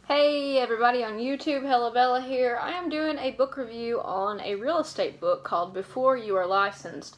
Hey everybody on YouTube, Hella Bella here. I am doing a book review on a real estate book called Before You Are Licensed.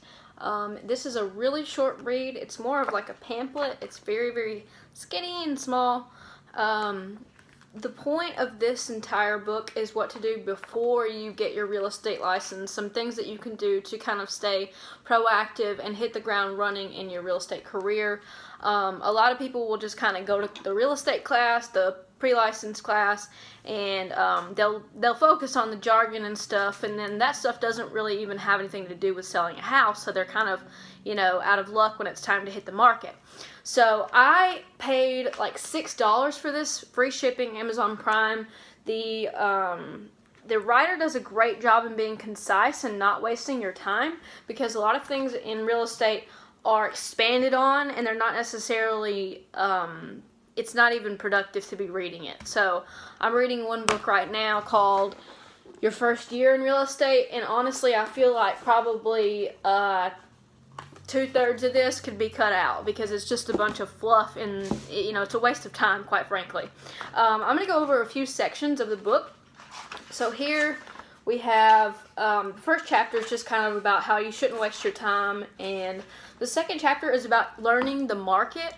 This is a really short read. It's more of like a pamphlet. It's very skinny and small. The point of this entire book is what to do before you get your real estate license. Some things that you can do to kind of stay proactive and hit the ground running in your real estate career. A lot of people will just kind of go to the real estate class, the pre-license class, and they'll focus on the jargon and stuff, and then that stuff doesn't really even have anything to do with selling a house, so they're kind of, out of luck when it's time to hit the market. So I paid like $6 for this, free shipping, Amazon Prime. The writer does a great job in being concise and not wasting your time, because a lot of things in real estate are expanded on, and they're not necessarily it's not even productive to be reading it. So I'm reading one book right now called Your First Year in Real Estate, and honestly I feel like probably 2/3 of this could be cut out because it's just a bunch of fluff, and it's a waste of time, quite frankly. I'm going to go over a few sections of the book. So here we have the first chapter is just kind of about how you shouldn't waste your time, and the second chapter is about learning the market.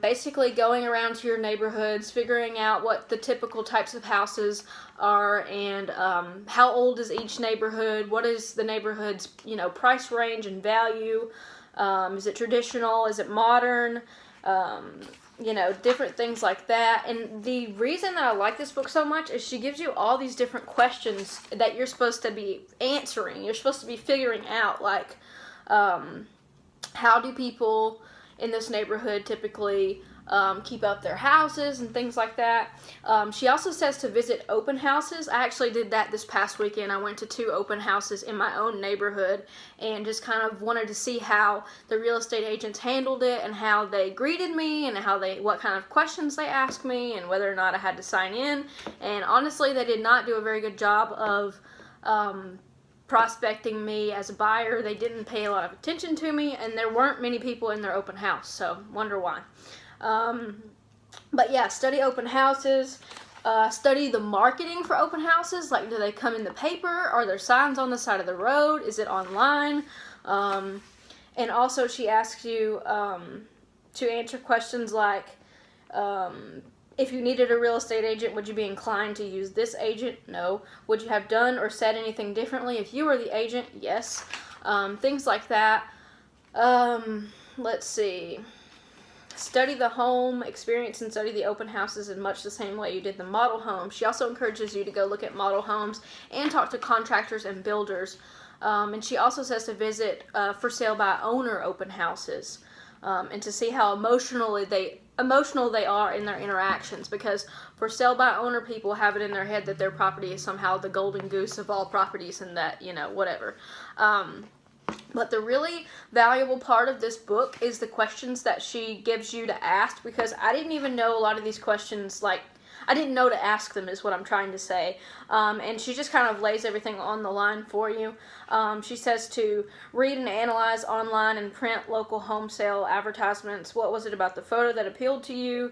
Basically going around to your neighborhoods, figuring out what the typical types of houses are, and how old is each neighborhood, what is the neighborhood's price range and value, is it traditional, is it modern, different things like that. And the reason that I like this book so much is she gives you all these different questions that you're supposed to be answering. You're supposed to be figuring out, like, how do people in this neighborhood typically keep up their houses and things like that. She also says to visit open houses. I actually did that this past weekend. I went to 2 open houses in my own neighborhood and just kind of wanted to see how the real estate agents handled it, and how they greeted me, and what kind of questions they asked me, and whether or not I had to sign in. And honestly, they did not do a very good job of prospecting me as a buyer. They didn't pay a lot of attention to me, and there weren't many people in their open house, so wonder why. But yeah, study open houses, study the marketing for open houses. Like, do they come in the paper? Are there signs on the side of the road? Is it online? And also she asks you to answer questions like, if you needed a real estate agent, would you be inclined to use this agent? No. Would you have done or said anything differently if you were the agent? Yes. Things like that. Let's see. Study the home, experience and study the open houses in much the same way you did the model home. She also encourages you to go look at model homes and talk to contractors and builders. And she also says to visit for sale by owner open houses, and to see how emotional they are in their interactions, because for sale by owner people have it in their head that their property is somehow the golden goose of all properties, and that, whatever. But the really valuable part of this book is the questions that she gives you to ask, because I didn't even know a lot of these questions, like, I didn't know to ask them, is what I'm trying to say. And she just kind of lays everything on the line for you. She says to read and analyze online and print local home sale advertisements. What was it about the photo that appealed to you?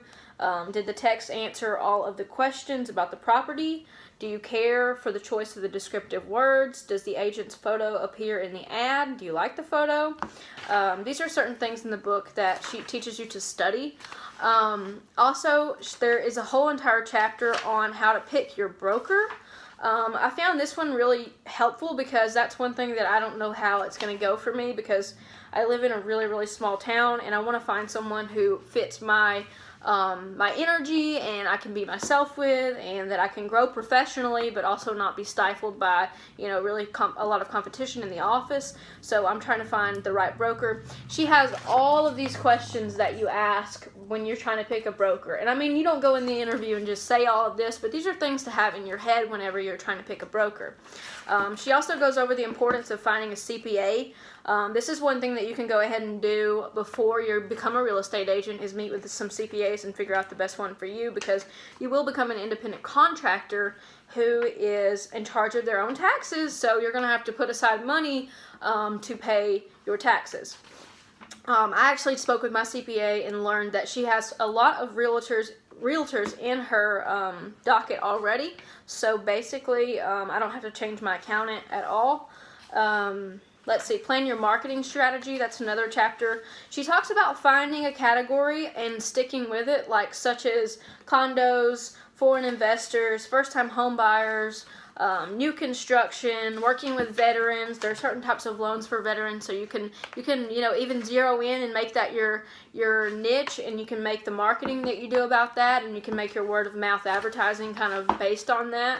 Did the text answer all of the questions about the property? Do you care for the choice of the descriptive words? Does the agent's photo appear in the ad? Do you like the photo? These are certain things in the book that she teaches you to study. Also, there is a whole entire chapter on how to pick your broker. I found this one really helpful, because that's one thing that I don't know how it's going to go for me, because I live in a really small town, and I want to find someone who fits my energy, and I can be myself with, and that I can grow professionally, but also not be stifled by, really a lot of competition in the office. So I'm trying to find the right broker. She has all of these questions that you ask when you're trying to pick a broker. And I mean, you don't go in the interview and just say all of this, but these are things to have in your head whenever you're trying to pick a broker. She also goes over the importance of finding a CPA. This is one thing that you can go ahead and do before you become a real estate agent, is meet with some CPAs and figure out the best one for you, because you will become an independent contractor who is in charge of their own taxes, so you're going to have to put aside money to pay your taxes. I actually spoke with my CPA and learned that she has a lot of realtors realtors in her docket already. So basically, I don't have to change my accountant at all. Let's see, plan your marketing strategy. That's another chapter. She talks about finding a category and sticking with it, like such as condos, foreign investors, first-time home buyers, new construction, working with veterans. There are certain types of loans for veterans, so you can even zero in and make that your niche, and you can make the marketing that you do about that, and you can make your word of mouth advertising kind of based on that.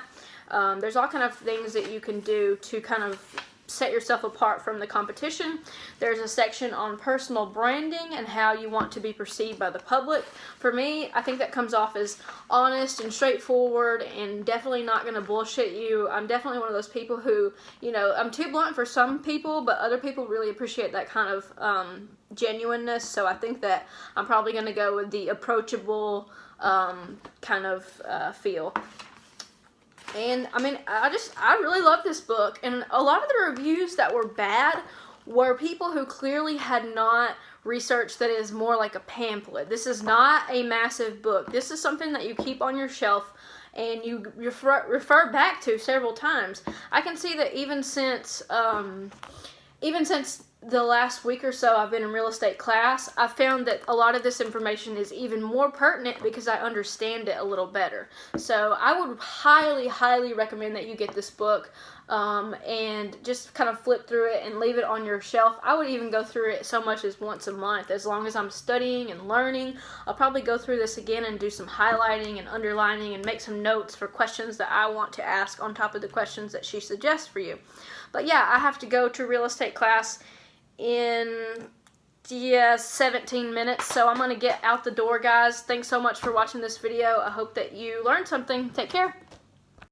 There's all kind of things that you can do to kind of set yourself apart from the competition. There's a section on personal branding and how you want to be perceived by the public. For me, I think that comes off as honest and straightforward and definitely not going to bullshit you. I'm definitely one of those people who, I'm too blunt for some people, but other people really appreciate that kind of genuineness. So I think that I'm probably going to go with the approachable kind of feel. And I mean, I really love this book, and a lot of the reviews that were bad were people who clearly had not researched that it is more like a pamphlet. This is not a massive book. This is something that you keep on your shelf and you refer back to several times. I can see that even since the last week or so I've been in real estate class, I've found that a lot of this information is even more pertinent because I understand it a little better. So I would highly, highly recommend that you get this book and just kind of flip through it and leave it on your shelf. I would even go through it so much as once a month. As long as I'm studying and learning, I'll probably go through this again and do some highlighting and underlining and make some notes for questions that I want to ask on top of the questions that she suggests for you. But yeah, I have to go to real estate class in 17 minutes, so I'm going to get out the door, guys. Thanks so much for watching this video. I hope that you learned something. Take care.